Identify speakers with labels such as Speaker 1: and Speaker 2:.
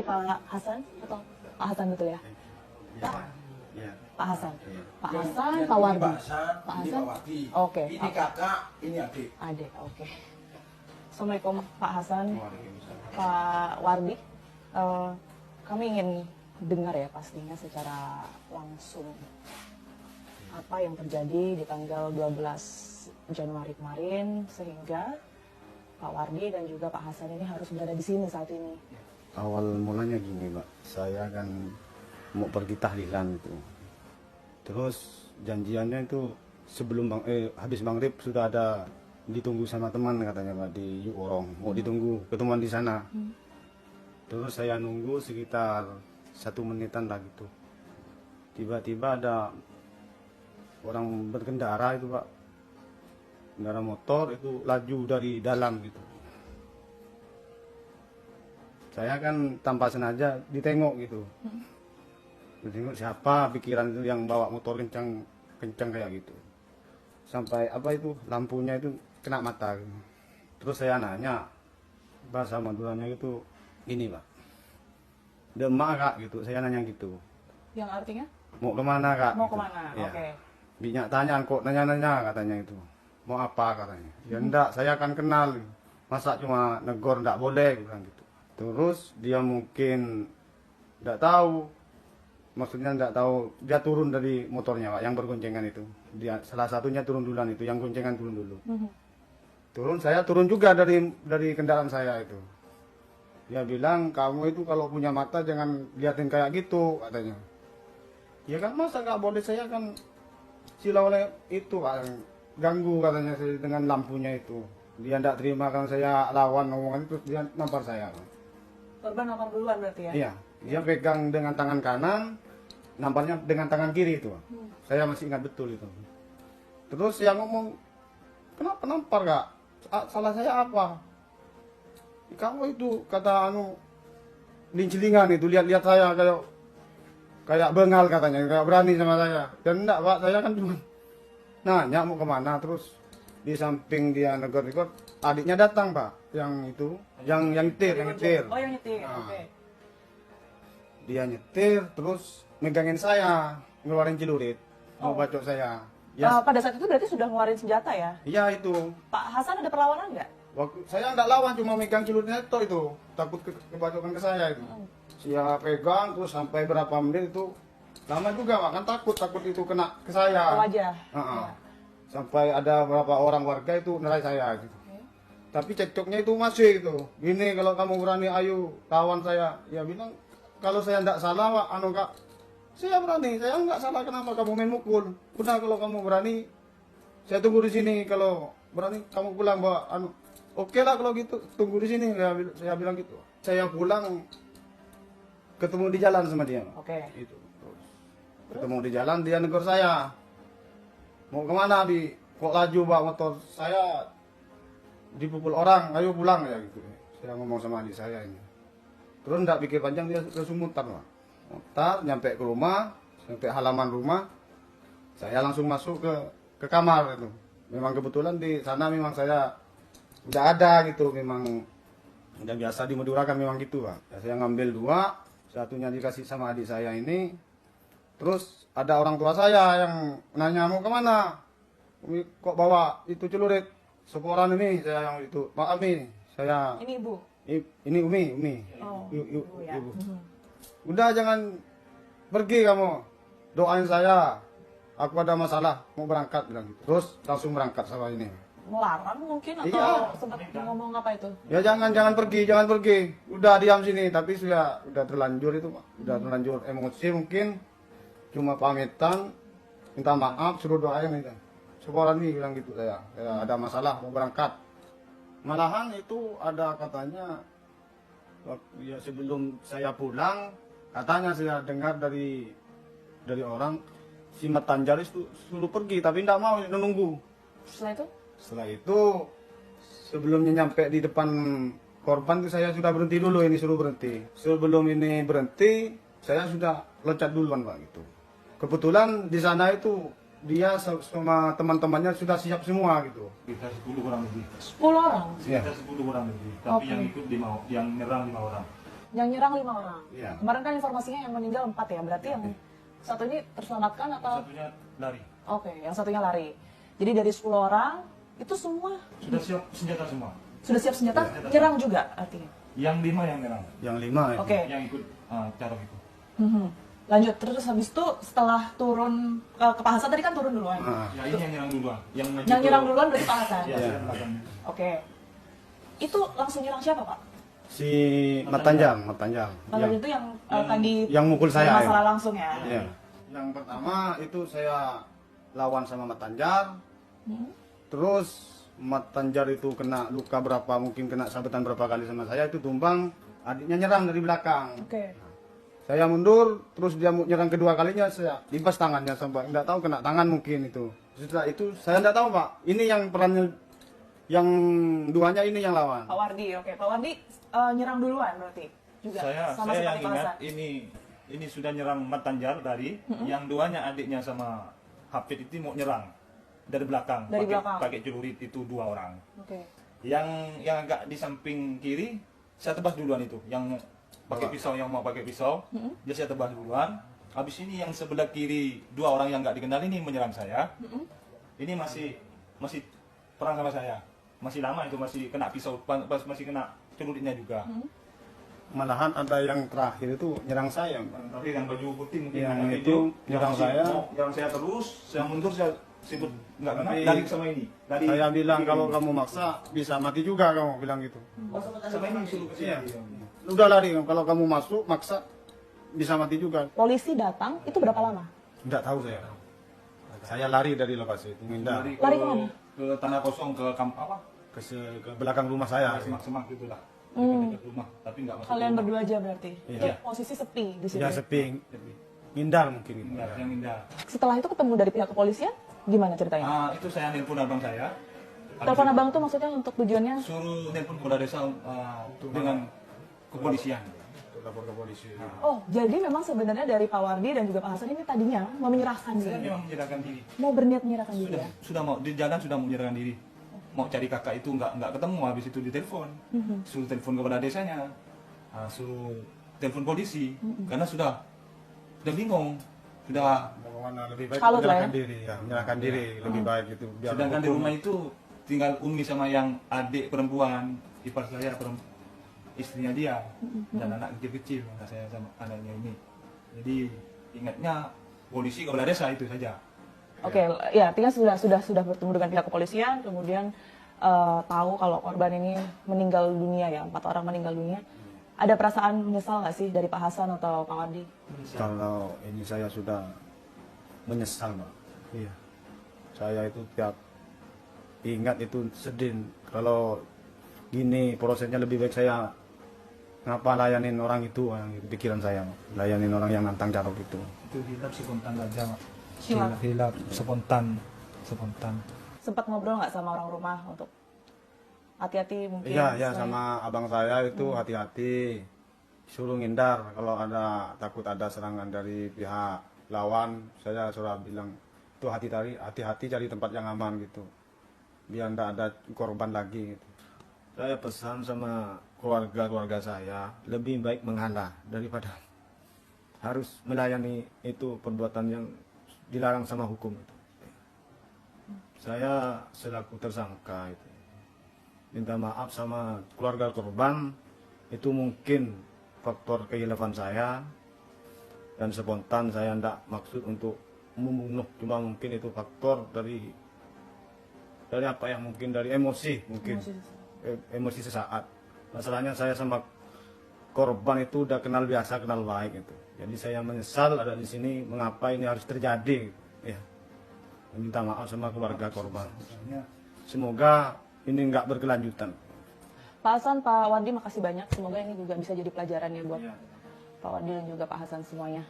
Speaker 1: Pak Hasan atau Pak Hasan betul ya?
Speaker 2: Ya.
Speaker 1: Pak Hasan.
Speaker 2: Iya.
Speaker 1: Pak Hasan, Pak Wardi.
Speaker 2: Pak Hasan,
Speaker 1: Pak
Speaker 2: ini
Speaker 1: Hasan.
Speaker 2: Pak Wardi.
Speaker 1: Oke.
Speaker 2: Ini kakak, ini adik.
Speaker 1: Adik, oke. Assalamualaikum Pak Hasan,
Speaker 2: Waalaikumsalam.
Speaker 1: Pak Wardi. Kami ingin dengar ya pastinya secara langsung apa yang terjadi di tanggal 12 Januari kemarin sehingga Pak Wardi dan juga Pak Hasan ini harus berada di sini saat ini.
Speaker 3: Awal mulanya gini, Mbak. Saya kan mau pergi tahlilan itu. Terus janjiannya itu sebelum habis maghrib sudah ada ditunggu sama teman katanya, Mbak, di Yukorong. Mau ditunggu ketemuan di sana. Terus saya nunggu sekitar 1 menitan lah gitu. Tiba-tiba ada orang berkendara itu, Pak. Kendaraan motor itu laju dari dalam gitu. Saya kan tanpa sengaja ditengok gitu. Ditengok siapa, pikiran itu yang bawa motor kencang kayak gitu. Sampai apa itu lampunya itu kena mata. Gitu. Terus saya nanya, bahasa Maduranya itu ini, Pak. Demak, Kak, gitu. Saya nanya gitu.
Speaker 1: Yang artinya?
Speaker 3: Mau kemana, Kak?
Speaker 1: Mau
Speaker 3: Gitu.
Speaker 1: kemana?
Speaker 3: Ya.
Speaker 1: Oke.
Speaker 3: Binyak tanya, kok nanya-nanya katanya itu. Mau apa katanya? Ya enggak, saya akan kenal. Masa cuma negor enggak boleh, bilang gitu. Terus dia mungkin enggak tahu. Maksudnya enggak tahu, dia turun dari motornya, Pak, yang bergoncengan itu. Dia salah satunya turun duluan itu, yang goncengan turun dulu. Turun, saya turun juga dari kendaraan saya itu. Dia bilang, kamu itu kalau punya mata jangan liatin kayak gitu, katanya. Ya kan masa nggak boleh, saya kan silau oleh itu, Pak, ganggu katanya dengan lampunya itu. Dia tidak terima kan saya lawan omongan itu, dia nampar saya.
Speaker 1: Korban nampar duluan berarti ya?
Speaker 3: Iya, dia pegang dengan tangan kanan, namparnya dengan tangan kiri itu. Saya masih ingat betul itu. Terus yang ngomong, kenapa nampar, Kak? Salah saya apa? Kamu itu kata lincelingan itu, lihat-lihat saya kayak bengal katanya, kayak berani sama saya. Dan enggak, Pak, saya kan cuma nanya mau kemana. Terus di samping dia negor-negor, adiknya datang, Pak, yang itu, yang nyetir.
Speaker 1: Oh, yang nyetir,
Speaker 3: Nah.
Speaker 1: oke.
Speaker 3: Dia nyetir, terus megangin saya, ngeluarin celurit, mau bacok saya. Ya,
Speaker 1: Pada saat itu berarti sudah ngeluarin senjata ya?
Speaker 3: iya itu.
Speaker 1: Pak Hasan ada perlawanan nggak?
Speaker 3: Waktu saya nggak lawan, cuma megang celuritnya itu, takut kebacokan ke saya itu. Saya pegang terus sampai berapa menit itu lama juga, Pak, kan takut itu kena ke saya.
Speaker 1: Wajah.
Speaker 3: Heeh. Sampai ada beberapa orang warga itu nerai saya gitu. Tapi cekcoknya itu masih gitu. Gini, kalau kamu berani ayo lawan saya. Ya bilang kalau saya nggak salah, Pak, Kak, saya berani. Saya nggak salah, kenapa kamu main mukul? Udah, kalau kamu berani saya tunggu di sini. Kalau berani kamu pulang, Pak. Oke lah kalau gitu, tunggu di sini. Saya bilang gitu. Saya pulang ketemu di jalan sama dia, Pak.
Speaker 1: Oke.
Speaker 3: Itu. Terus ketemu di jalan, dia negor saya. Mau kemana, Bi? Kok laju bawa motor? Saya dipukul orang, ayo pulang ya gitu. Saya ngomong sama adik saya ini. Terus enggak pikir panjang, dia langsung mutar, Pak. Mutar, nyampe ke rumah, sampai halaman rumah. Saya langsung masuk ke kamar itu. Memang kebetulan di sana memang saya udah ada gitu, memang udah biasa di Madura kan memang gitu, Pak. Ya, saya ngambil 2, satunya dikasih sama adik saya ini. Terus ada orang tua saya yang nanya, mau kemana? Kok bawa itu celurit? Seporan ini saya yang itu. Maaf nih, saya
Speaker 1: Ini ibu.
Speaker 3: ini Umi.
Speaker 1: Oh,
Speaker 3: Ibu.
Speaker 1: ya.
Speaker 3: Udah, jangan pergi kamu. Doain saya. Aku ada masalah, mau berangkat bilang gitu. Terus langsung berangkat sama ini.
Speaker 1: Melarang mungkin atau
Speaker 3: Iya.
Speaker 1: sempat ngomong apa itu?
Speaker 3: Ya jangan pergi. Udah diam sini, tapi sudah terlanjur itu, Pak. Udah terlanjur emosi mungkin. Cuma pamitan, minta maaf, suruh doain itu. Sekolah nih bilang gitu saya ada masalah mau berangkat. Malahan itu ada katanya, ya sebelum saya pulang, katanya saya dengar dari orang si Matanjaris itu suruh pergi, tapi tidak mau, nunggu. Setelah itu sebelumnya nyampe di depan korban itu saya sudah berhenti dulu, ini suruh berhenti. Sebelum ini berhenti, saya sudah loncat duluan, Pak, gitu. Kebetulan di sana itu dia sama teman-temannya sudah siap semua gitu.
Speaker 4: Kita 10 orang lebih.
Speaker 1: 10 orang?
Speaker 3: Iya.
Speaker 4: Kita 10 orang lebih. Tapi
Speaker 1: Oke.
Speaker 4: yang ikut yang nyerang 5 orang.
Speaker 1: Yang nyerang 5 orang.
Speaker 2: Iya.
Speaker 1: Kemarin kan informasinya yang meninggal 4 ya. Berarti yang satu ini terselamatkan atau?
Speaker 4: Satunya lari.
Speaker 1: Oke, yang satunya lari. Jadi dari 10 orang itu semua
Speaker 4: Sudah siap senjata semua.
Speaker 1: sudah siap senjata, nyerang juga artinya.
Speaker 4: Yang 5 yang nyerang.
Speaker 3: Yang 5 ya.
Speaker 1: Oke.
Speaker 4: Yang ikut carok itu.
Speaker 1: Mhm. Lanjut terus habis itu setelah turun ke Pak Hasan tadi kan turun duluan.
Speaker 4: Ya ini yang nyerang duluan. Yang
Speaker 1: Yang nyerang duluan berarti Pak Hasan.
Speaker 4: Ya, saya belakang.
Speaker 1: Oke. Itu langsung nyerang siapa, Pak?
Speaker 3: Si Matanjang.
Speaker 1: Kalau itu yang tadi
Speaker 3: yang mukul saya,
Speaker 1: masalah
Speaker 3: ya.
Speaker 1: langsung ya.
Speaker 3: Iya. Yang pertama itu saya lawan sama Matanjar. Terus Matanjar itu kena luka berapa, mungkin kena sabetan berapa kali sama saya, itu tumbang, adiknya nyerang dari belakang.
Speaker 1: Oke.
Speaker 3: Saya mundur, terus dia nyerang kedua kalinya, saya limpas tangannya sampai nggak tahu kena tangan mungkin itu. Setelah itu saya nggak tahu Pak, ini yang perannya, yang duanya ini yang lawan.
Speaker 1: Pak Wardi, oke. Pak Wardi nyerang duluan berarti juga
Speaker 4: Saya
Speaker 1: sama
Speaker 4: yang
Speaker 1: seperti Pak
Speaker 4: ingat
Speaker 1: Hasan.
Speaker 4: ini sudah nyerang Matanjar dari yang duanya adiknya sama Hafid itu mau nyerang dari belakang.
Speaker 1: Dari belakang.
Speaker 4: Pakai celurit itu 2 orang.
Speaker 1: Oke.
Speaker 4: Yang agak di samping kiri saya tebas duluan itu. Yang pakai pisau, yang mau pakai pisau, dia saya tebas duluan. Habis ini yang sebelah kiri 2 orang yang nggak dikenal ini menyerang saya. Ini masih perang sama saya. Masih lama itu, masih kena pisau, masih kena celuritnya juga.
Speaker 3: Malahan ada yang terakhir itu nyerang saya Pak.
Speaker 4: Tapi yang baju putih mungkin
Speaker 3: Yang
Speaker 4: ada
Speaker 3: itu nyerang saya.
Speaker 4: Nyerang saya terus, saya mundur, saya sebut nggak kena,
Speaker 3: Tapi
Speaker 4: lari sama ini. Lari
Speaker 3: Saya bilang
Speaker 4: kiri.
Speaker 3: kalau kamu maksa bisa mati juga, kamu bilang gitu.
Speaker 4: sama ini suruh ke sini.
Speaker 3: Iya. Udah lari, kalau kamu masuk maksa bisa mati juga.
Speaker 1: Polisi datang itu berapa lama?
Speaker 3: Enggak tahu saya. Saya lari dari lokasi itu, menghindar
Speaker 1: Lari kemana?
Speaker 4: Ke tanah kosong, ke kamp apa?
Speaker 3: ke belakang rumah saya.
Speaker 4: Semak-semak gitu lah. Dekat rumah, tapi nggak masuk.
Speaker 1: Kalian berdua aja berarti. Itu
Speaker 3: Iya.
Speaker 1: posisi sepi di situ.
Speaker 3: Ya sepi, ngindar mungkin gitu.
Speaker 4: Indah, yang indah.
Speaker 1: Setelah itu ketemu dari pihak kepolisian, gimana ceritanya?
Speaker 4: Itu saya nelpon abang saya.
Speaker 1: Telepon abang tuh maksudnya untuk tujuannya?
Speaker 4: Suruh nelpon kepala desa dengan kepolisian.
Speaker 3: Lapor ke polisi.
Speaker 1: Oh, jadi memang sebenarnya dari Pak Wardi dan juga Pak Hasan ini tadinya mau menyerahkan
Speaker 4: Saya
Speaker 1: diri.
Speaker 4: memang menyerahkan diri.
Speaker 1: Mau berniat menyerahkan diri
Speaker 4: Sudah,
Speaker 1: ya?
Speaker 4: sudah mau di jalan sudah mau menyerahkan diri. Mau cari kakak itu nggak ketemu, habis itu ditelepon. Suruh telepon kepada desanya. Suruh telepon polisi karena sudah bingung. Sudah
Speaker 3: Bagaimana lebih baik
Speaker 1: Salut lah ya.
Speaker 3: menyerahkan diri, ya, menyerahkan diri lebih baik itu. Biar
Speaker 4: sedangkan di
Speaker 3: hukum.
Speaker 4: rumah itu tinggal Umi sama yang adik perempuan, ipar saya istrinya dia dan anak kecil-kecil, anak saya sama anaknya ini. Jadi ingatnya polisi kepala desa itu saja.
Speaker 1: Oke, ya artinya sudah bertemu dengan pihak kepolisian, kemudian tahu kalau korban ini meninggal dunia ya, 4 orang meninggal dunia. Ada perasaan menyesal nggak sih dari Pak Hasan atau Pak Wardi?
Speaker 3: Kalau ini saya sudah menyesal, Pak. Iya. Saya itu tiap ingat itu sedih. Kalau gini prosesnya lebih baik saya ngapa layanin orang itu, pikiran saya, Pak. Layanin orang yang nantang carok itu.
Speaker 4: Itu hilap spontan aja, Mak.
Speaker 1: Hilap.
Speaker 4: Hilap spontan.
Speaker 1: Sempat ngobrol nggak sama orang rumah untuk hati-hati mungkin?
Speaker 3: Iya, ya
Speaker 1: selain-
Speaker 3: sama abang saya itu hati-hati, suruh ngindar kalau takut ada serangan dari pihak lawan. Saya suruh bilang itu hati-hati cari tempat yang aman gitu, biar tidak ada korban lagi gitu. Saya pesan sama keluarga saya lebih baik mengalah daripada harus melayani itu perbuatan yang dilarang sama hukum itu. Saya selaku tersangka itu minta maaf sama keluarga korban, itu mungkin faktor kehilapan saya dan spontan, saya tidak maksud untuk membunuh, cuma mungkin itu faktor dari apa yang mungkin dari emosi mungkin emosi sesaat. Masalahnya saya sama korban itu udah kenal biasa, kenal baik itu. Jadi saya menyesal ada di sini, mengapa ini harus terjadi ya. Minta maaf sama keluarga korban. Semoga ini nggak berkelanjutan.
Speaker 1: Pak Hasan, Pak Wardi, makasih banyak. Semoga ini juga bisa jadi pelajaran ya buat Pak Wardi dan juga Pak Hasan semuanya.